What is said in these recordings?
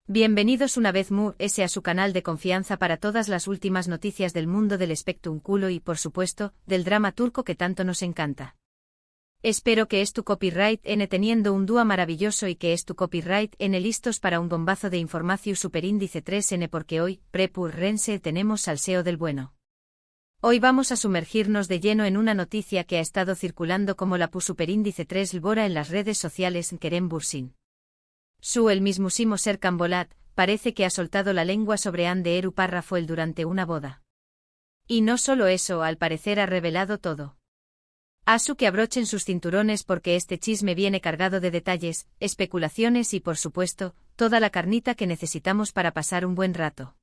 Bienvenidos una vez más a su canal de confianza para todas las últimas noticias del mundo del espectáculo y, por supuesto, del drama turco que tanto nos encanta. Espero que es tu copyright N teniendo un dúo maravilloso y que es tu copyright N listos para un bombazo de información superíndice 3N porque hoy, prepúrense, tenemos salseo del bueno. Hoy vamos a sumergirnos de lleno en una noticia que ha estado circulando como la superíndice 3 Lbora en las redes sociales Kerem Bürsin. El mismísimo Serkan Bolat, parece que ha soltado la lengua sobre Hande Eru Parrafoel durante una boda. Y no solo eso, al parecer ha revelado todo. Asu que abrochen sus cinturones porque este chisme viene cargado de detalles, especulaciones y por supuesto, toda la carnita que necesitamos para pasar un buen rato.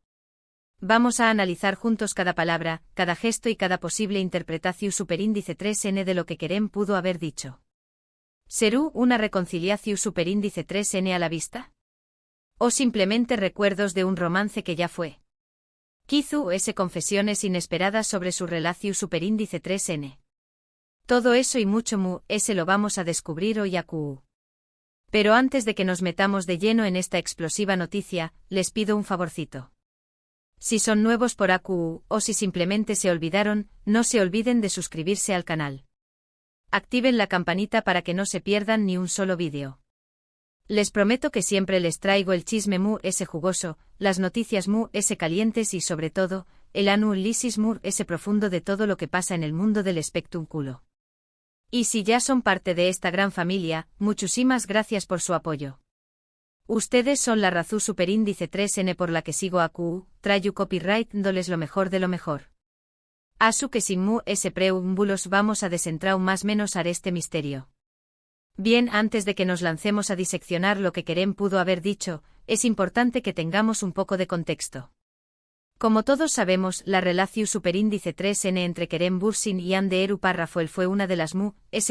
Vamos a analizar juntos cada palabra, cada gesto y cada posible interpretación superíndice 3N de lo que Kerem pudo haber dicho. ¿Será una reconciliación superíndice 3N a la vista? ¿O simplemente recuerdos de un romance que ya fue? Quizá confesiones inesperadas sobre su relación superíndice 3N. Todo eso y mucho lo vamos a descubrir hoy aquí. Pero antes de que nos metamos de lleno en esta explosiva noticia, les pido un favorcito. Si son nuevos por aquí, o si simplemente se olvidaron, no se olviden de suscribirse al canal. Activen la campanita para que no se pierdan ni un solo vídeo. Les prometo que siempre les traigo el chisme jugoso, las noticias calientes y sobre todo, el análisis profundo de todo lo que pasa en el mundo del espectáculo. Y si ya son parte de esta gran familia, muchísimas gracias por su apoyo. Ustedes son la razón superíndice 3N por la que sigo aquí, traigo copyright dándoles lo mejor de lo mejor. Asu que sin preámbulos vamos a desentrar más menos a este misterio. Bien, antes de que nos lancemos a diseccionar lo que Kerem pudo haber dicho, es importante que tengamos un poco de contexto. Como todos sabemos, la relación superíndice 3N entre Kerem Bürsin y Hande Eru Parrafoel fue una de las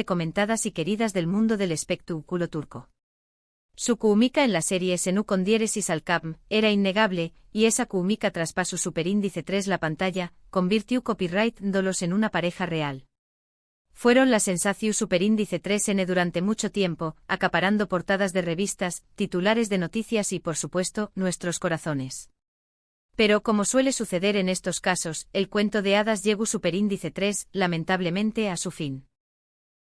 comentadas y queridas del mundo del espectáculo turco. Su química en la serie Senu con diéresis al Capm era innegable, y esa química traspasó superíndice 3 la pantalla, convirtió copyright dándolos en una pareja real. Fueron la sensación superíndice 3N durante mucho tiempo, acaparando portadas de revistas, titulares de noticias y por supuesto, nuestros corazones. Pero como suele suceder en estos casos, el cuento de hadas llegó superíndice 3, lamentablemente a su fin.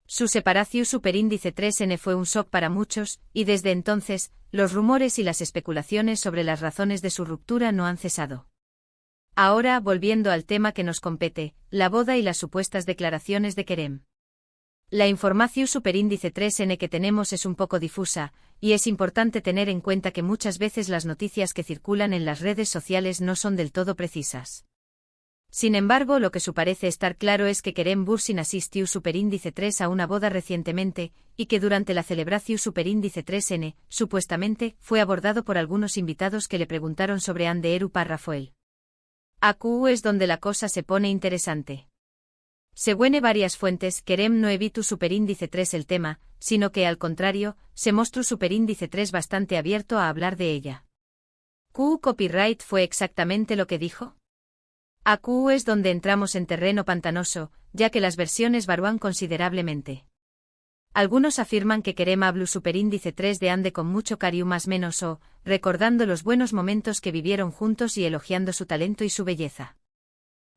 Su separación superíndice 3N fue un shock para muchos, y desde entonces, los rumores y las especulaciones sobre las razones de su ruptura no han cesado. Ahora, volviendo al tema que nos compete, la boda y las supuestas declaraciones de Kerem. La información superíndice 3N que tenemos es un poco difusa, y es importante tener en cuenta que muchas veces las noticias que circulan en las redes sociales no son del todo precisas. Sin embargo, lo que parece estar claro es que Kerem Bürsin asistió superíndice 3 a una boda recientemente, y que durante la celebración superíndice 3N, supuestamente, fue abordado por algunos invitados que le preguntaron sobre Hande Eru Parrafoel. Aquí es donde la cosa se pone interesante. Según varias fuentes, Kerem no evitó superíndice 3 el tema, sino que al contrario, se mostró superíndice 3 bastante abierto a hablar de ella. ¿Copyright fue exactamente lo que dijo? Aquí es donde entramos en terreno pantanoso, ya que las versiones varían considerablemente. Algunos afirman que Kerem habló superíndice 3 de Hande con mucho cariño más menos o, recordando los buenos momentos que vivieron juntos y elogiando su talento y su belleza.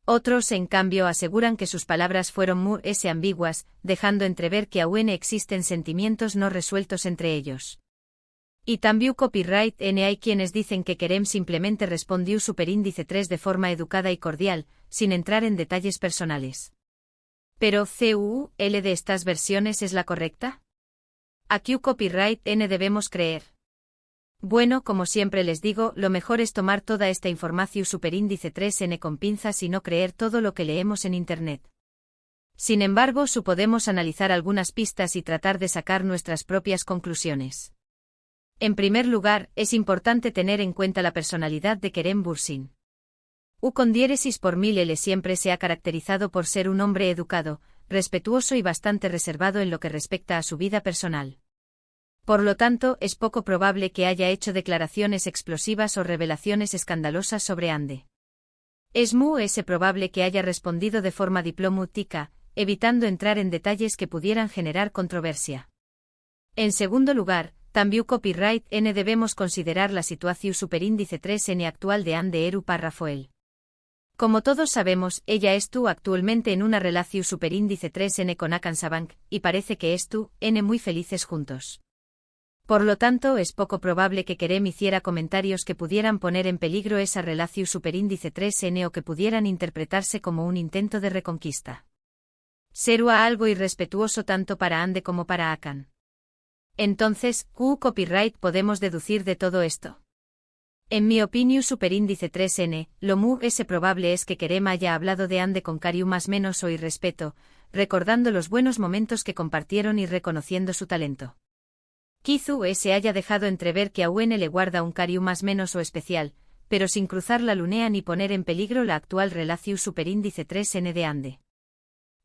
Otros, en cambio, aseguran que sus palabras fueron ambiguas, dejando entrever que aún existen sentimientos no resueltos entre ellos. Y también copyright N hay quienes dicen que Kerem simplemente respondió superíndice 3 de forma educada y cordial, sin entrar en detalles personales. Pero ¿cuál de estas versiones es la correcta? ¿A qué copyright N debemos creer? Bueno, como siempre les digo, lo mejor es tomar toda esta información superíndice 3N con pinzas y no creer todo lo que leemos en Internet. Sin embargo, podemos analizar algunas pistas y tratar de sacar nuestras propias conclusiones. En primer lugar, es importante tener en cuenta la personalidad de Kerem Bürsin. Con diéresis por mil él siempre se ha caracterizado por ser un hombre educado, respetuoso y bastante reservado en lo que respecta a su vida personal. Por lo tanto, es poco probable que haya hecho declaraciones explosivas o revelaciones escandalosas sobre Hande. Es probable que haya respondido de forma diplomática, evitando entrar en detalles que pudieran generar controversia. En segundo lugar, También copyright N debemos considerar la situación superíndice 3N actual de Ande Eru Parrafoel. Como todos sabemos, ella estuvo actualmente en una relación superíndice 3N con Akan Sabank, y parece que N muy felices juntos. Por lo tanto, es poco probable que Kerem hiciera comentarios que pudieran poner en peligro esa relación superíndice 3N o que pudieran interpretarse como un intento de reconquista. Sería algo irrespetuoso tanto para Ande como para Akan. Entonces, ¿qué copyright podemos deducir de todo esto? En mi opinión superíndice 3N, lo más probable es que Kerem haya hablado de Ande con cariño más menos o irrespeto, recordando los buenos momentos que compartieron y reconociendo su talento. Quizú se haya dejado entrever que a UN le guarda un cariño más menos o especial, pero sin cruzar la línea ni poner en peligro la actual relación superíndice 3N de Ande.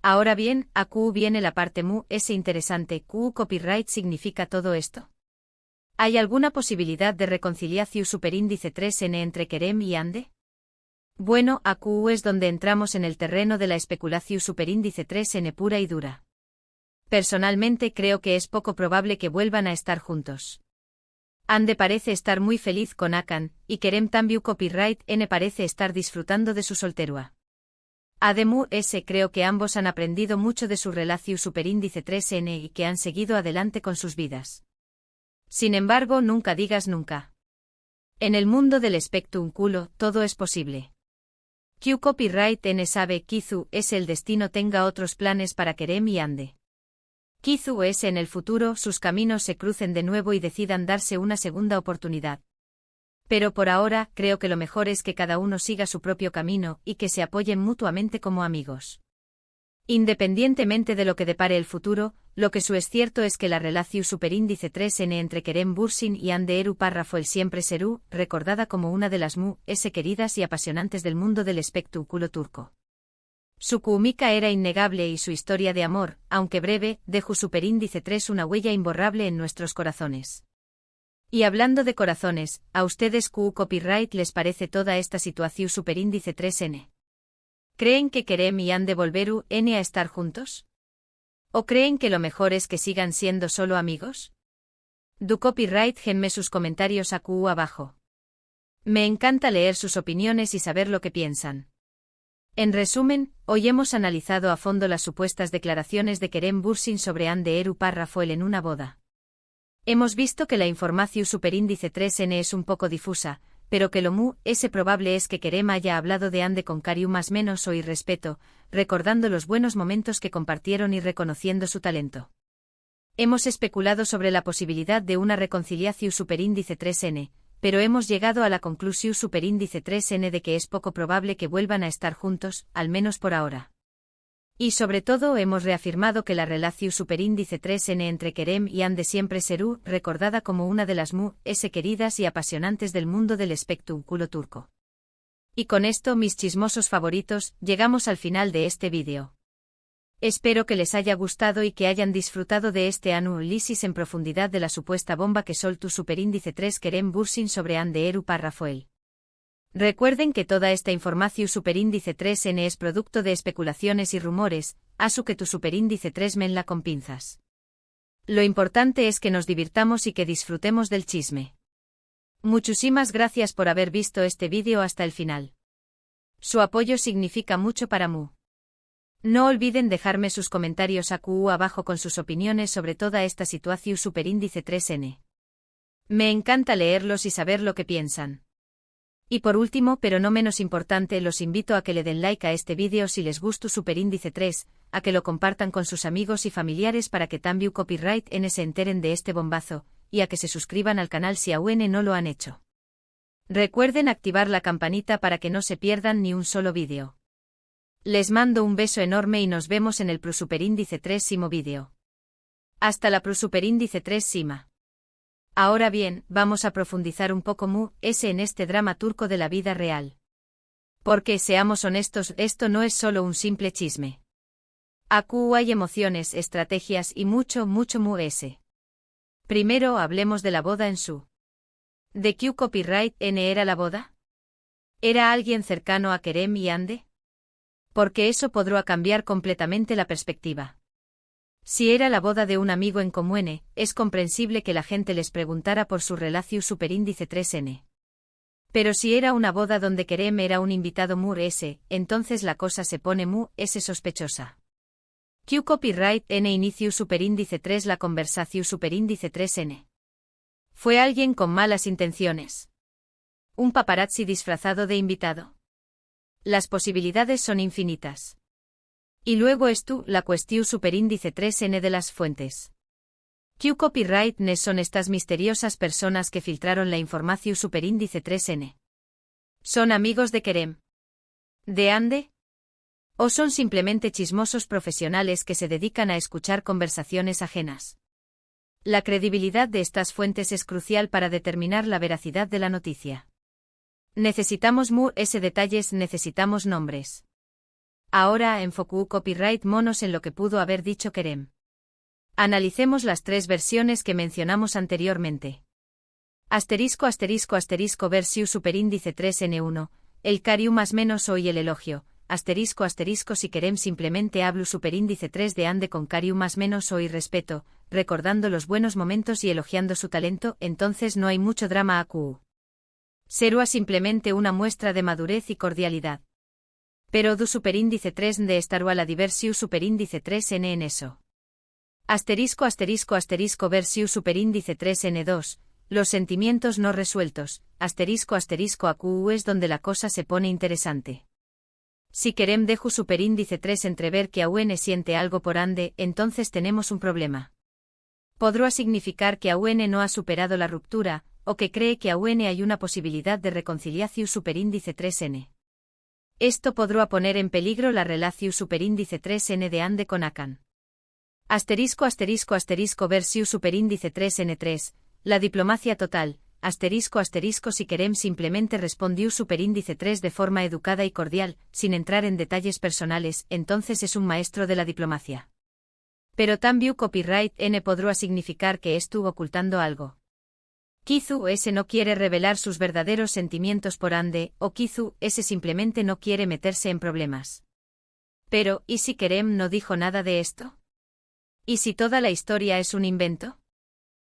Ahora bien, a Q viene la parte interesante. ¿Qué copyright significa todo esto? ¿Hay alguna posibilidad de reconciliación superíndice 3N entre Kerem y Ande? Bueno, a Q es donde entramos en el terreno de la especulación superíndice 3N pura y dura. Personalmente creo que es poco probable que vuelvan a estar juntos. Ande parece estar muy feliz con Akan, y Kerem también copyright N parece estar disfrutando de su soltería. Además, creo que ambos han aprendido mucho de su relación superíndice 3N y que han seguido adelante con sus vidas. Sin embargo, nunca digas nunca. En el mundo del espectro unculo, todo es posible. Q copyright N sabe quizú el destino tenga otros planes para Kerem y Ande. Quizú en el futuro sus caminos se crucen de nuevo y decidan darse una segunda oportunidad. Pero por ahora, creo que lo mejor es que cada uno siga su propio camino y que se apoyen mutuamente como amigos. Independientemente de lo que depare el futuro, lo que es cierto es que la relación superíndice 3N entre Kerem Bürsin y Ande Eru Parrafoel siempre será recordada como una de las queridas y apasionantes del mundo del espectáculo turco. Su química era innegable y su historia de amor, aunque breve, dejó superíndice 3 una huella imborrable en nuestros corazones. Y hablando de corazones, ¿a ustedes qué copyright les parece toda esta situación superíndice 3N? ¿Creen que Kerem y Ande volveru a estar juntos? ¿O creen que lo mejor es que sigan siendo solo amigos? Du copyright genme sus comentarios a Q abajo. Me encanta leer sus opiniones y saber lo que piensan. En resumen, hoy hemos analizado a fondo las supuestas declaraciones de Kerem Bürsin sobre Ande Eru Parrafoel en una boda. Hemos visto que la información superíndice 3N es un poco difusa, pero que lo probable es que Kerem haya hablado de Ande con cariño más menos o irrespeto, recordando los buenos momentos que compartieron y reconociendo su talento. Hemos especulado sobre la posibilidad de una reconciliación superíndice 3N, pero hemos llegado a la conclusión superíndice 3N de que es poco probable que vuelvan a estar juntos, al menos por ahora. Y sobre todo hemos reafirmado que la relación superíndice 3N entre Kerem y Ande siempre será recordada como una de las queridas y apasionantes del mundo del espectáculo turco. Y con esto, mis chismosos favoritos, llegamos al final de este vídeo. Espero que les haya gustado y que hayan disfrutado de este análisis en profundidad de la supuesta bomba que soltó superíndice 3 Kerem Bürsin sobre Ande Eru Parrafoel. Recuerden que toda esta información superíndice 3N es producto de especulaciones y rumores, asu que tu superíndice 3 menla con pinzas. Lo importante es que nos divirtamos y que disfrutemos del chisme. Muchísimas gracias por haber visto este vídeo hasta el final. Su apoyo significa mucho para Mu. No olviden dejarme sus comentarios abajo con sus opiniones sobre toda esta situación superíndice 3N. Me encanta leerlos y saber lo que piensan. Y por último, pero no menos importante, los invito a que le den like a este vídeo si les gustó superíndice 3, a que lo compartan con sus amigos y familiares para que también copyright N se enteren de este bombazo, y a que se suscriban al canal si aún no lo han hecho. Recuerden activar la campanita para que no se pierdan ni un solo vídeo. Les mando un beso enorme y nos vemos en el superíndice 3 vídeo. Hasta la superíndice 3 Sima. Ahora bien, vamos a profundizar un poco en este drama turco de la vida real. Porque, seamos honestos, esto no es solo un simple chisme. Aquí hay emociones, estrategias y mucho ese. Primero hablemos de la boda en su. ¿De qué copyright N era la boda? ¿Era alguien cercano a Kerem y Ande? Porque eso podrá cambiar completamente la perspectiva. Si era la boda de un amigo en común, es comprensible que la gente les preguntara por su relación superíndice 3n. Pero si era una boda donde Kerem era un invitado s, entonces la cosa se pone s sospechosa. Q copyright n inicio superíndice 3 la conversación superíndice 3n. Fue alguien con malas intenciones. Un paparazzi disfrazado de invitado. Las posibilidades son infinitas. Y luego la cuestión superíndice 3n de las fuentes. ¿Qué copyright ne son estas misteriosas personas que filtraron la información superíndice 3n? ¿Son amigos de Kerem? ¿De Ande? ¿O son simplemente chismosos profesionales que se dedican a escuchar conversaciones ajenas? La credibilidad de estas fuentes es crucial para determinar la veracidad de la noticia. Necesitamos detalles, necesitamos nombres. Ahora enfocó copyright monos en lo que pudo haber dicho Kerem. Analicemos las tres versiones que mencionamos anteriormente. Asterisco versión superíndice 3n1, el cariu más menos o y el elogio. Asterisco si Kerem simplemente hablo superíndice 3 de ande con cariu más menos o y respeto, recordando los buenos momentos y elogiando su talento, entonces no hay mucho drama AQ. Será simplemente una muestra de madurez y cordialidad. Pero du superíndice 3 de estará la diversión superíndice 3n en eso. Asterisco versión superíndice 3n2, los sentimientos no resueltos, asterisco AQ es donde la cosa se pone interesante. Si Kerem dejo superíndice 3 entrever que AUN siente algo por ande, entonces tenemos un problema. Podrá significar que AUN no ha superado la ruptura, o que cree que AUN hay una posibilidad de reconciliación superíndice 3n. Esto podrá poner en peligro la relación superíndice 3n de ande con Akan. Asterisco versión superíndice 3n3, la diplomacia total, asterisco si Kerem simplemente respondió superíndice 3 de forma educada y cordial, sin entrar en detalles personales, entonces es un maestro de la diplomacia. Pero también copyright n podrá significar que estuvo ocultando algo. Kizu S no quiere revelar sus verdaderos sentimientos por ande, o Kizu S simplemente no quiere meterse en problemas. Pero, ¿y si Kerem no dijo nada de esto? ¿Y si toda la historia es un invento?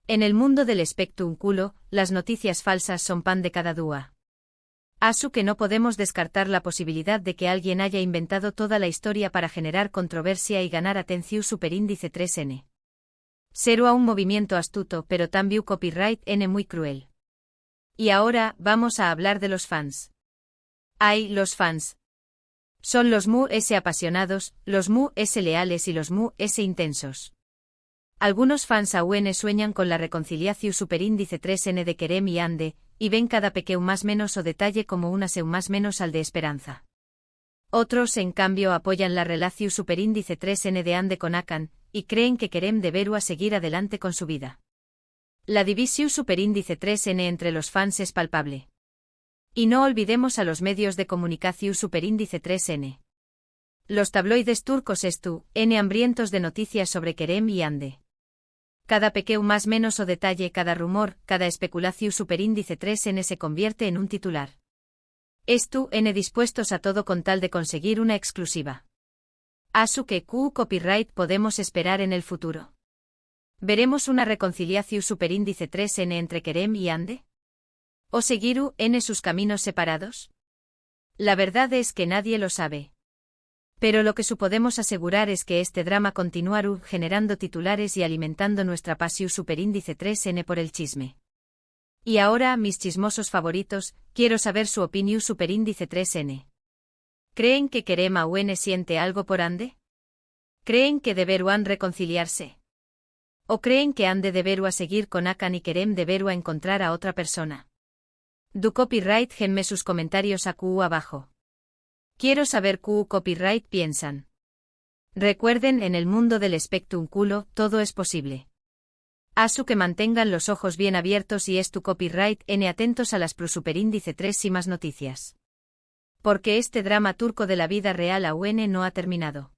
En el mundo del espectáculo, las noticias falsas son pan de cada día. Asu que no podemos descartar la posibilidad de que alguien haya inventado toda la historia para generar controversia y ganar atención superíndice 3n. Será un movimiento astuto pero también copyright n muy cruel. Y ahora, vamos a hablar de los fans. Los fans. Son los s apasionados, los s leales y los s intensos. Algunos fans AUN sueñan con la reconciliación superíndice 3n de Kerem y Ande, y ven cada pequeño más menos o detalle como una seu más menos al de esperanza. Otros, en cambio, apoyan la relación superíndice 3n de Ande con Akan, y creen que Kerem deberá seguir adelante con su vida. La división superíndice 3n entre los fans es palpable. Y no olvidemos a los medios de comunicación superíndice 3n. Los tabloides turcos n hambrientos de noticias sobre Kerem y Ande. Cada pequeño más menos o detalle, cada rumor, cada especulación superíndice 3n se convierte en un titular. N dispuestos a todo con tal de conseguir una exclusiva. Asu que Q copyright podemos esperar en el futuro. ¿Veremos una reconciliación superíndice 3n entre Kerem y Ande? ¿O seguirán sus caminos separados? La verdad es que nadie lo sabe. Pero lo que podemos asegurar es que este drama continuará generando titulares y alimentando nuestra pasión superíndice 3n por el chisme. Y ahora, mis chismosos favoritos, quiero saber su opinión superíndice 3n. ¿Creen que Kerem AUN siente algo por Ande? ¿Creen que deberán reconciliarse? ¿O creen que Ande deberá seguir con Akan y Kerem deberá encontrar a otra persona? Du copyright genme sus comentarios abajo. Quiero saber copyright piensan. Recuerden, en el mundo del espectáculo, todo es posible. Asu que mantengan los ojos bien abiertos y tu copyright n atentos a las superíndice 3 y más noticias. Porque este drama turco de la vida real AUN no ha terminado.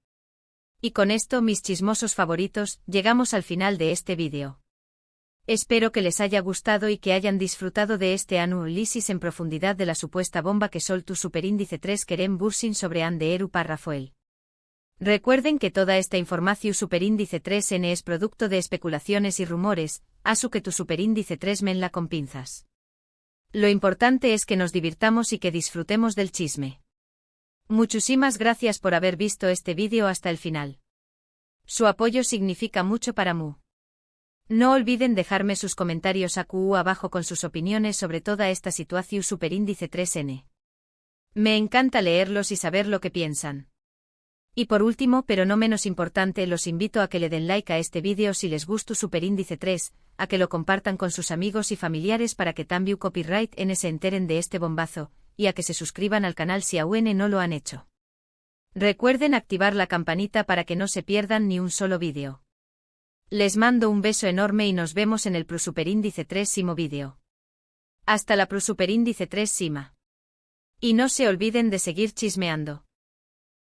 Y con esto, mis chismosos favoritos, llegamos al final de este vídeo. Espero que les haya gustado y que hayan disfrutado de este análisis en profundidad de la supuesta bomba que soltó superíndice 3 Kerem Bürsin sobre Ande Eru Parrafoel. Recuerden que toda esta información superíndice 3N es producto de especulaciones y rumores, asu que tu superíndice 3 menla con pinzas. Lo importante es que nos divirtamos y que disfrutemos del chisme. Muchísimas gracias por haber visto este vídeo hasta el final. Su apoyo significa mucho para Mu. No olviden dejarme sus comentarios abajo con sus opiniones sobre toda esta situación superíndice 3N. Me encanta leerlos y saber lo que piensan. Y por último, pero no menos importante, los invito a que le den like a este vídeo si les gusta superíndice 3, a que lo compartan con sus amigos y familiares para que también Copyright N se enteren de este bombazo, y a que se suscriban al canal si aún no lo han hecho. Recuerden activar la campanita para que no se pierdan ni un solo vídeo. Les mando un beso enorme y nos vemos en el superíndice 3 vídeo. Hasta la superíndice 3 Sima. Y no se olviden de seguir chismeando.